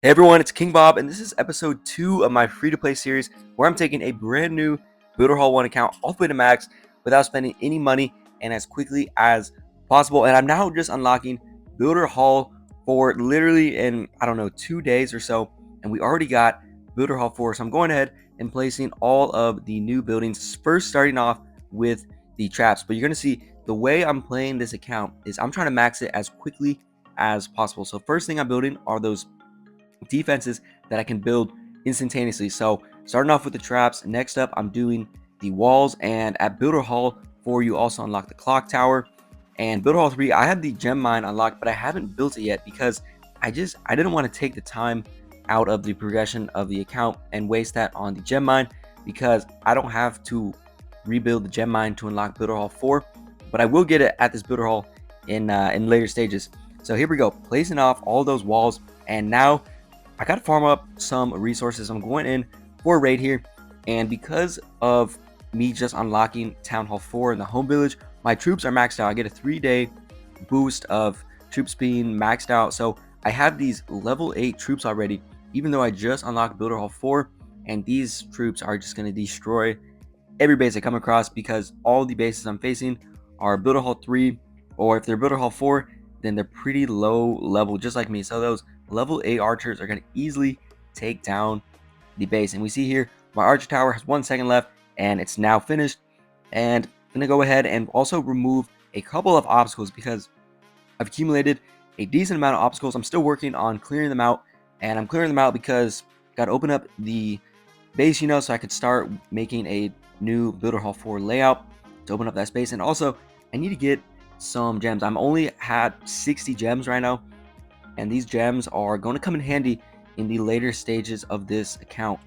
Hey everyone, it's King Bob, and this is episode 2 of my free-to-play series where I'm taking a brand new Builder Hall 1 account all the way to max without spending any money and as quickly as possible. And I'm now just unlocking Builder Hall for literally in, 2 days or so. And we already got Builder Hall 4. So I'm going ahead and placing all of the new buildings, first starting off with the traps. But you're going to see the way I'm playing this account is I'm trying to max it as quickly as possible. So first thing I'm building are those defenses that I can build instantaneously. So starting off with the traps, next up I'm doing the walls, and at Builder Hall 4 you also unlock the clock tower. And Builder Hall 3 I have the gem mine unlocked, but I haven't built it yet because I didn't want to take the time out of the progression of the account and waste that on the gem mine, because I don't have to rebuild the gem mine to unlock Builder Hall 4, but I will get it at this Builder Hall in later stages. So here we go, placing off all those walls, and now I gotta farm up some resources. I'm going in for a raid here, and because of me just unlocking Town Hall 4 in the home village, my troops are maxed out. I get a 3-day boost of troops being maxed out. So I have these level 8 troops already, even though I just unlocked Builder Hall 4, and these troops are just gonna destroy every base I come across, because all the bases I'm facing are Builder Hall 3, or if they're Builder Hall 4, then they're pretty low level, just like me. So those level 8 archers are going to easily take down the base. And we see here my archer tower has 1 second left, and it's now finished. And I'm going to go ahead and also remove a couple of obstacles because I've accumulated a decent amount of obstacles. I'm still working on clearing them out, and I'm clearing them out because I got to open up the base, so I could start making a new Builder Hall 4 layout to open up that space. And also I need to get some gems. I'm only had 60 gems right now, and these gems are going to come in handy in the later stages of this account.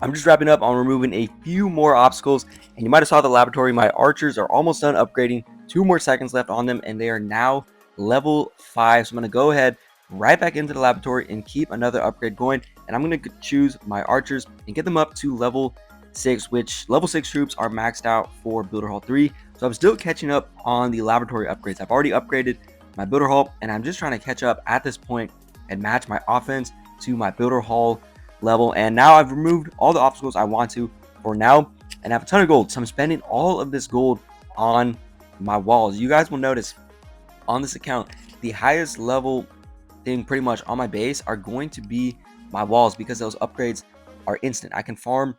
I'm just wrapping up on removing a few more obstacles, and you might have saw the laboratory. My archers are almost done upgrading, 2 more seconds left on them, and they are now level 5. So I'm going to go ahead right back into the laboratory and keep another upgrade going, and I'm going to choose my archers and get them up to level 6, which level 6 troops are maxed out for Builder Hall 3. So I'm still catching up on the laboratory upgrades. I've already upgraded my Builder Hall, and I'm just trying to catch up at this point and match my offense to my Builder Hall level. And now I've removed all the obstacles I want to for now, and I have a ton of gold. So I'm spending all of this gold on my walls. You guys will notice on this account, the highest level thing pretty much on my base are going to be my walls, because those upgrades are instant. I can farm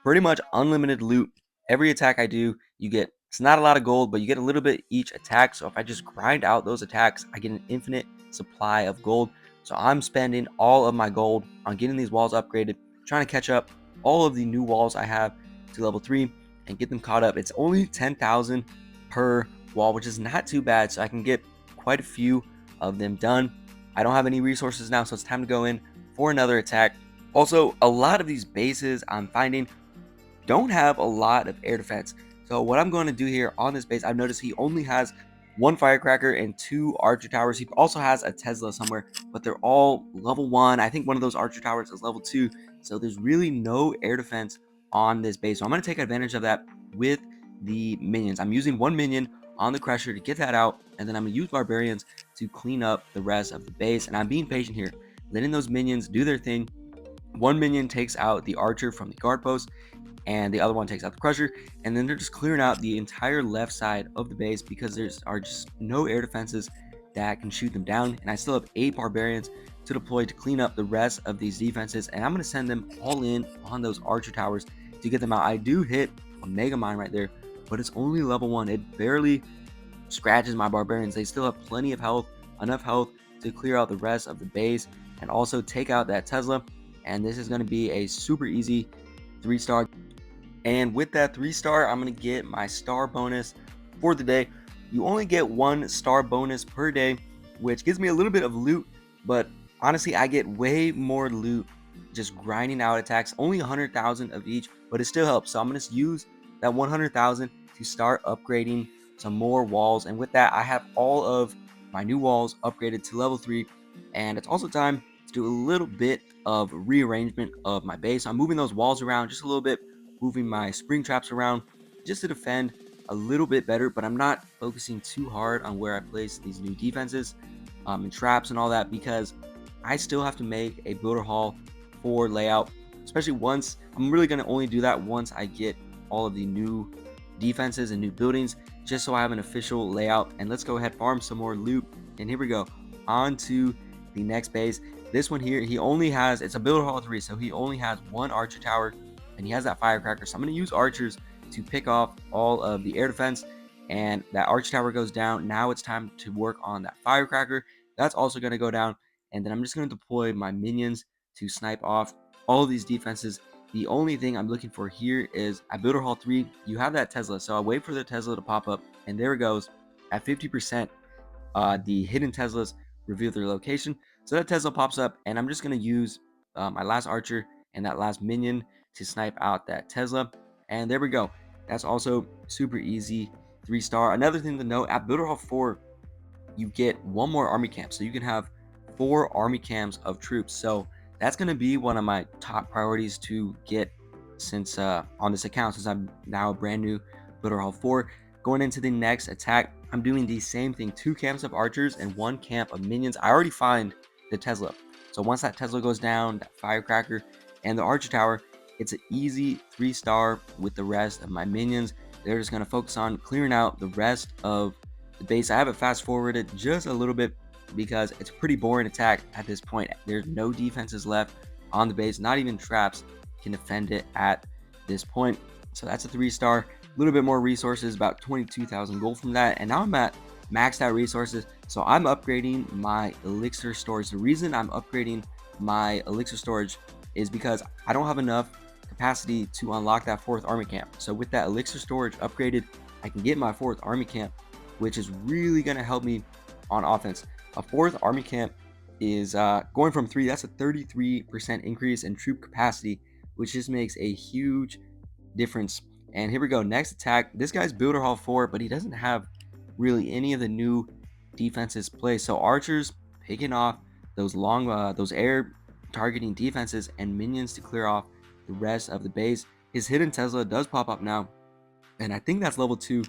pretty much unlimited loot. Every attack I do, you get, it's not a lot of gold, but you get a little bit each attack. So if I just grind out those attacks, I get an infinite supply of gold. So I'm spending all of my gold on getting these walls upgraded, trying to catch up all of the new walls I have to level 3 and get them caught up. It's only 10,000 per wall, which is not too bad. So I can get quite a few of them done. I don't have any resources now, so it's time to go in for another attack. Also, a lot of these bases I'm finding don't have a lot of air defense. So what I'm going to do here on this base, I've noticed he only has 1 firecracker and 2 archer towers. He also has a Tesla somewhere, but they're all level 1. I think one of those archer towers is level 2. So there's really no air defense on this base. So I'm going to take advantage of that with the minions. I'm using 1 minion on the crusher to get that out, and then I'm going to use barbarians to clean up the rest of the base. And I'm being patient here, letting those minions do their thing. 1 minion takes out the archer from the guard post, and the other one takes out the crusher, and then they're just clearing out the entire left side of the base because there's just no air defenses that can shoot them down. And I still have 8 barbarians to deploy to clean up the rest of these defenses, and I'm going to send them all in on those archer towers to get them out. I do hit a mega mine right there, but it's only level 1. It barely scratches my barbarians. They still have plenty of health, enough health to clear out the rest of the base and also take out that Tesla. And this is going to be a super easy 3-star. And with that 3-star, I'm going to get my star bonus for the day. You only get 1 star bonus per day, which gives me a little bit of loot, but honestly, I get way more loot just grinding out attacks. Only 100,000 of each, but it still helps. So I'm going to use that 100,000 to start upgrading some more walls. And with that, I have all of my new walls upgraded to level 3. And it's also time to do a little bit of rearrangement of my base. I'm moving those walls around just a little bit, moving my spring traps around just to defend a little bit better, but I'm not focusing too hard on where I place these new defenses and traps and all that, because I still have to make a builder hall 4 layout, especially once. I'm really going to only do that once I get all of the new defenses and new buildings, just so I have an official layout. And let's go ahead, farm some more loot. And here we go, on to the next base. This one here, he only has, it's a builder hall 3, so he only has 1 archer tower, and he has that firecracker. So I'm going to use archers to pick off all of the air defense, and that archer tower goes down. Now it's time to work on that firecracker. That's also going to go down, and then I'm just going to deploy my minions to snipe off all of these defenses. The only thing I'm looking for here is at builder hall 3, you have that Tesla. So I wait for the Tesla to pop up, and there it goes. At 50%, the hidden Teslas reveal their location. So that Tesla pops up, and I'm just going to use my last archer and that last minion to snipe out that Tesla. And there we go. That's also super easy, 3-star. Another thing to note, at builder hall 4, you get 1 more army camp. So you can have 4 army camps of troops. So that's going to be one of my top priorities to get since on this account, since I'm now a brand new builder hall 4. Going into the next attack, I'm doing the same thing, 2 camps of archers and 1 camp of minions. I already find the Tesla. So once that Tesla goes down, that firecracker and the archer tower, it's an easy 3-star with the rest of my minions. They're just going to focus on clearing out the rest of the base. I have it fast forwarded just a little bit because it's a pretty boring attack at this point. There's no defenses left on the base, not even traps can defend it at this point. So that's a 3-star. A little bit more resources, about 22,000 gold from that, and now I'm at maxed out resources. So I'm upgrading my elixir storage. The reason I'm upgrading my elixir storage is because I don't have enough capacity to unlock that 4th army camp. So with that elixir storage upgraded, I can get my 4th army camp, which is really going to help me on offense. A 4th army camp is going from 3, that's a 33% increase in troop capacity, which just makes a huge difference. And here we go, next attack. This guy's builder hall 4, but he doesn't have really any of the new defenses placed. So archers picking off those long those air targeting defenses and minions to clear off the rest of the base. His hidden Tesla does pop up now, and I think that's level 2,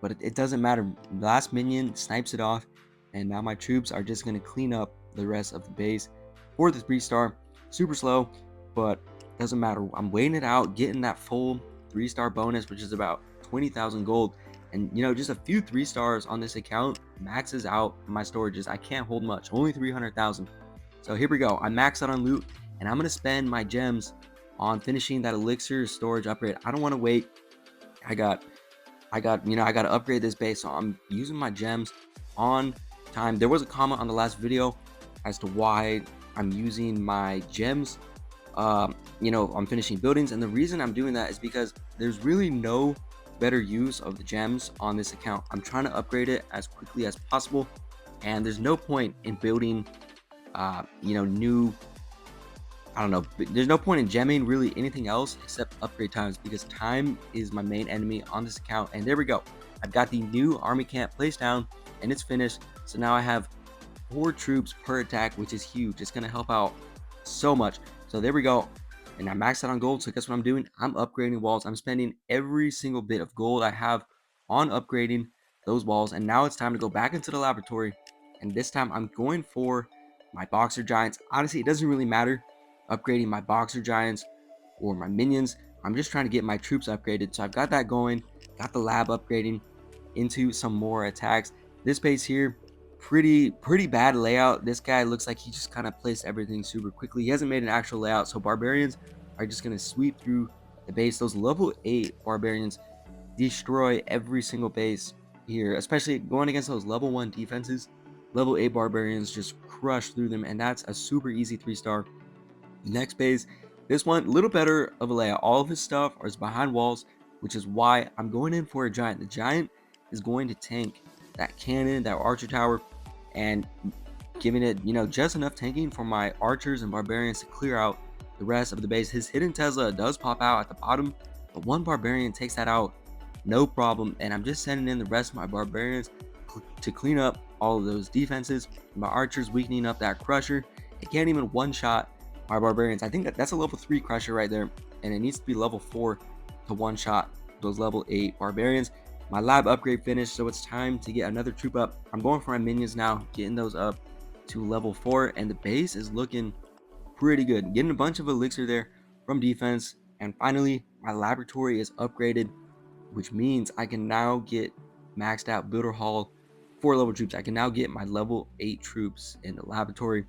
but it doesn't matter. Last minion snipes it off, and now my troops are just going to clean up the rest of the base for the 3-star. Super slow, but doesn't matter. I'm waiting it out, getting that full 3-star bonus, which is about 20,000 gold. And you know, just a few 3-stars on this account maxes out my storages. I can't hold much, only 300,000. So here we go. I maxed out on loot, and I'm going to spend my gems on finishing that elixir storage upgrade. I don't want to wait. I got to upgrade this base, so I'm using my gems on time. There was a comment on the last video as to why I'm using my gems. I'm finishing buildings, and the reason I'm doing that is because there's really no better use of the gems on this account. I'm trying to upgrade it as quickly as possible, and there's no point in building new, I don't know, there's no point in gemming really anything else except upgrade times, because time is my main enemy on this account. And there we go, I've got the new army camp placed down and it's finished. So now I have 4 troops per attack, which is huge. It's going to help out so much. So there we go, and I maxed out on gold. So guess what I'm doing? I'm upgrading walls. I'm spending every single bit of gold I have on upgrading those walls. And now it's time to go back into the laboratory, and this time I'm going for my boxer giants. Honestly, it doesn't really matter upgrading my boxer giants or my minions. I'm just trying to get my troops upgraded. So I've got that going, got the lab upgrading into some more attacks. This base here, pretty bad layout. This guy looks like he just kind of placed everything super quickly. He hasn't made an actual layout, so barbarians are just going to sweep through the base. Those level 8 barbarians destroy every single base here, especially going against those level 1 defenses. Level 8 barbarians just crush through them, and that's a super easy 3-star. Next base, this one a little better of a layout. All of his stuff is behind walls, which is why I'm going in for a giant. The giant is going to tank that cannon, that archer tower, and giving it, just enough tanking for my archers and barbarians to clear out the rest of the base. His hidden Tesla does pop out at the bottom, but 1 barbarian takes that out, no problem. And I'm just sending in the rest of my barbarians to clean up all of those defenses. My archers weakening up that crusher. It can't even one-shot my barbarians. I think that's a level 3 crusher right there, and it needs to be level 4 to one-shot those level 8 barbarians. My lab upgrade finished, so it's time to get another troop up. I'm going for my minions now, getting those up to level 4, and the base is looking pretty good. Getting a bunch of elixir there from defense, and finally my laboratory is upgraded, which means I can now get maxed out builder hall 4 level troops. I can now get my level 8 troops in the laboratory.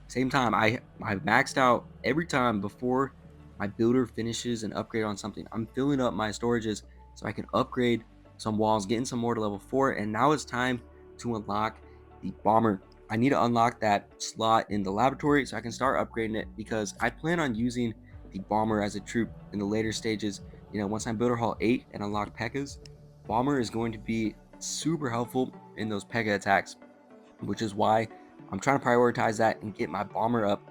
Same time, I maxed out every time before my builder finishes an upgrade on something. I'm filling up my storages so I can upgrade some walls, getting some more to level 4, and now it's time to unlock the bomber. I need to unlock that slot in the laboratory so I can start upgrading it, because I plan on using the bomber as a troop in the later stages. Once I'm builder hall 8 and unlock P.E.K.K.A.s, bomber is going to be super helpful in those P.E.K.K.A attacks, which is why I'm trying to prioritize that and get my bomber up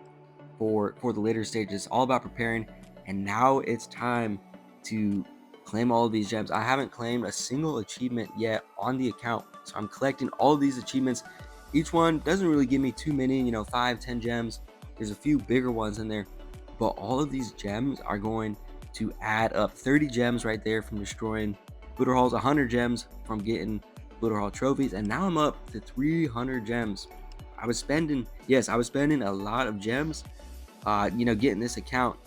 for the later stages. All about preparing, and now it's time to claim all of these gems. I haven't claimed a single achievement yet on the account, so I'm collecting all of these achievements. Each one doesn't really give me too many, 5-10 gems. There's a few bigger ones in there, but all of these gems are going to add up. 30 gems right there from destroying Builder Halls, 100 gems from getting Builder Hall trophies, and now I'm up to 300 gems. I was spending a lot of gems, getting this account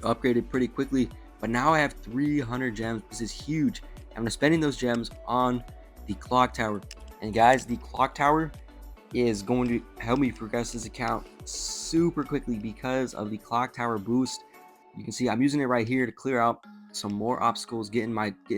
upgraded pretty quickly, but now I have 300 gems. This is huge. I'm spending those gems on the clock tower, and guys, the clock tower is going to help me progress this account super quickly because of the clock tower boost. You can see I'm using it right here to clear out some more obstacles, getting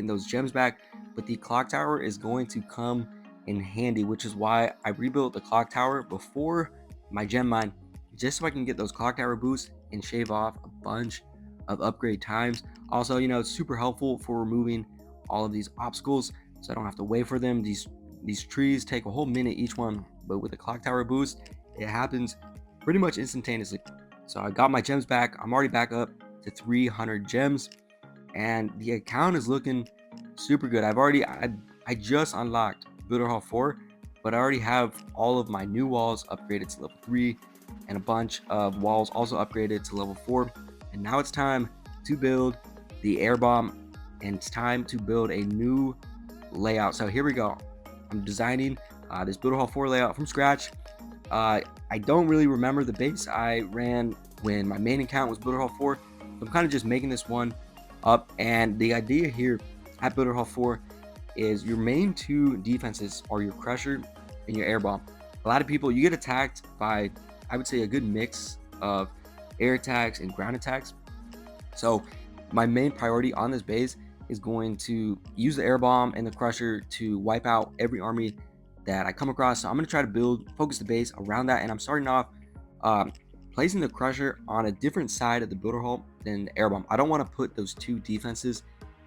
those gems back, but the clock tower is going to come in handy, which is why I rebuilt the clock tower before my gem mine, just so I can get those clock tower boosts and shave off a bunch of upgrade times. Also, it's super helpful for removing all of these obstacles, so I don't have to wait for them. These trees take a whole minute each one, but with the clock tower boost, it happens pretty much instantaneously. So I got my gems back. I'm already back up to 300 gems, and the account is looking super good. I just unlocked Builder Hall 4, but I already have all of my new walls upgraded to level 3 and a bunch of walls also upgraded to level 4. And now it's time to build the air bomb, and it's time to build a new layout. So here we go. I'm designing this Builder Hall 4 layout from scratch. I don't really remember the base I ran when my main account was Builder Hall 4. So I'm kind of just making this one up, and the idea here at Builder Hall 4 is your main 2 defenses are your Crusher and your air bomb. A lot of people, you get attacked by, I would say, a good mix of air attacks and ground attacks. So my main priority on this base is going to use the air bomb and the Crusher to wipe out every army that I come across. So I'm going to try to focus the base around that, and I'm starting off placing the Crusher on a different side of the Builder Hall than the air bomb. I don't want to put those 2 defenses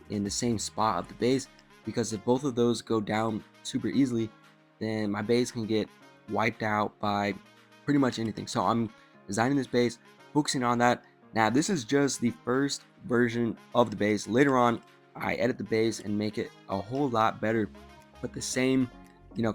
in the same spot of the base, because if both of those go down super easily, then my base can get wiped out by pretty much anything. So I'm designing this base, focusing on that. Now this is just the first version of the base. Later on, I edit the base and make it a whole lot better, but the same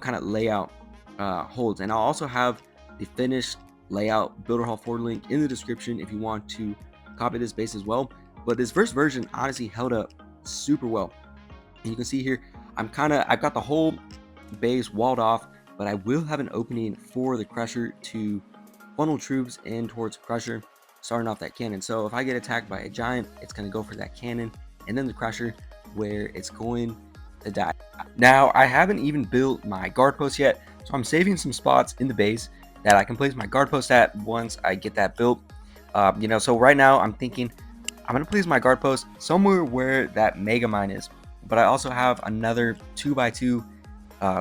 kind of layout holds. And I'll also have the finished layout Builder Hall 4 link in the description if you want to copy this base as well. But this first version honestly held up super well, and you can see here I've got the whole base walled off, but I will have an opening for the Crusher to funnel troops in towards Crusher, starting off that cannon. So if I get attacked by a giant, it's going to go for that cannon, and then the Crusher, where it's going to die. Now I haven't even built my guard post yet, so I'm saving some spots in the base that I can place my guard post at once I get that built. So right now I'm thinking I'm going to place my guard post somewhere where that mega mine is, but I also have another 2x2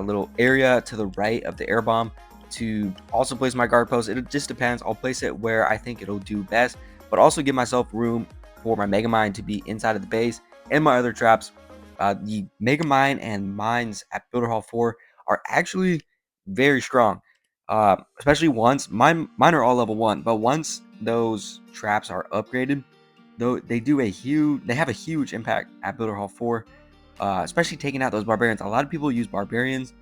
little area to the right of the air bomb to also place my guard post. It just depends. I'll place it where I think it'll do best, but also give myself room for my mega mine to be inside of the base and my other traps. The mega mine and mines at Builder Hall 4 are actually very strong, especially once mine are all level 1, but once those traps are upgraded, though, they have a huge impact at Builder Hall 4, especially taking out those barbarians. A lot of people use barbarians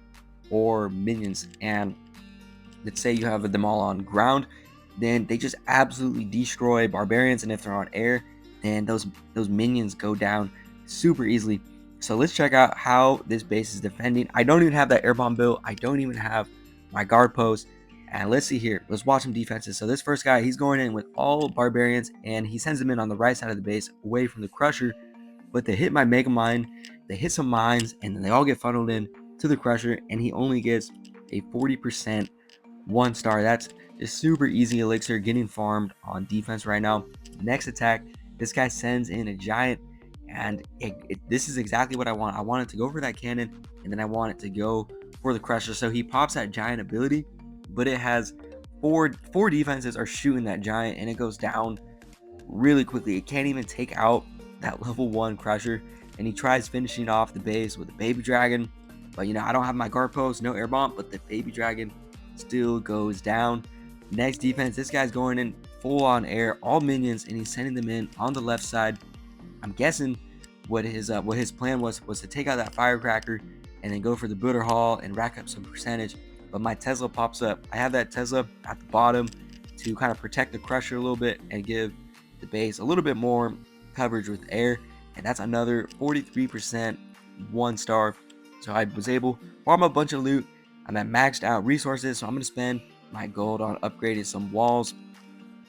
or minions, and let's say you have them all on ground, then they just absolutely destroy barbarians, and if they're on air, then those minions go down super easily. So let's check out how this base is defending. I don't even have that air bomb built. I don't even have my guard post, And let's see here. Let's watch some defenses. So this first guy, he's going in with all barbarians, and he sends them in on the right side of the base, away from the crusher. But they hit my mega mine, they hit some mines, and then they all get funneled in to the crusher, and he only gets a 40% 1 star. That's just super easy elixir getting farmed on defense right now. Next attack, this guy sends in a giant, and this is exactly what I want. I want it to go for that cannon, and then I want it to go for the crusher. So he pops that giant ability, but it has four defenses are shooting that giant, and it goes down really quickly. It can't even take out that level 1 crusher, and he tries finishing off the base with a baby dragon. But I don't have my guard post, no air bomb, but the baby dragon still goes down. Next defense, this guy's going in full on air, all minions, and he's sending them in on the left side. I'm guessing what his plan was to take out that firecracker and then go for the Butter Hall and rack up some percentage. But my Tesla pops up. I have that Tesla at the bottom to kind of protect the crusher a little bit and give the base a little bit more coverage with air, and that's another 43% 1 star. So I was able to farm a bunch of loot. I'm at maxed out resources, so I'm gonna spend my gold on upgrading some walls.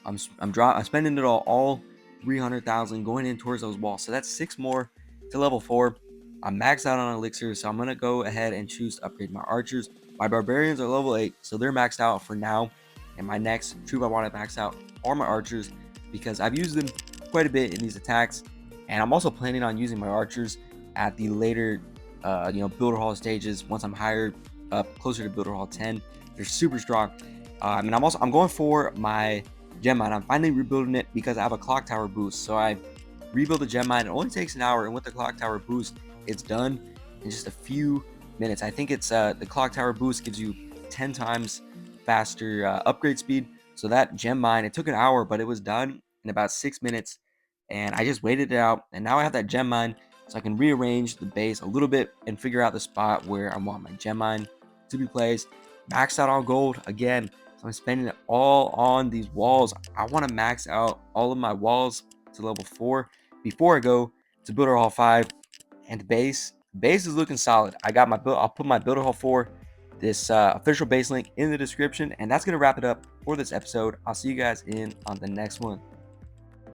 I'm spending it all 300,000 going in towards those walls. So that's 6 more to level 4. I'm maxed out on elixir, so I'm gonna go ahead and choose to upgrade my archers. My barbarians are level 8, so they're maxed out for now. And my next troop I want to max out are my archers, because I've used them quite a bit in these attacks, and I'm also planning on using my archers at the later builder hall stages once I'm higher up, closer to builder hall 10. They're super strong. And I'm going for my gem mine. I'm finally rebuilding it because I have a clock tower boost. So I rebuild the gem mine. It only takes an hour, and with the clock tower boost, it's done in just a few minutes. I think it's the clock tower boost gives you 10 times faster upgrade speed. So that gem mine, it took an hour, but it was done in about 6 minutes, and I just waited it out, and now I have that gem mine, so I can rearrange the base a little bit and figure out the spot where I want my gem mine to be placed. Maxed out on gold again, so I'm spending it all on these walls. I want to max out all of my walls to level 4 before I go to Builder Hall 5. And the base is looking solid. I'll put my Builder Hall 4, this official base link, in the description, and that's gonna wrap it up for this episode. I'll see you guys on the next one.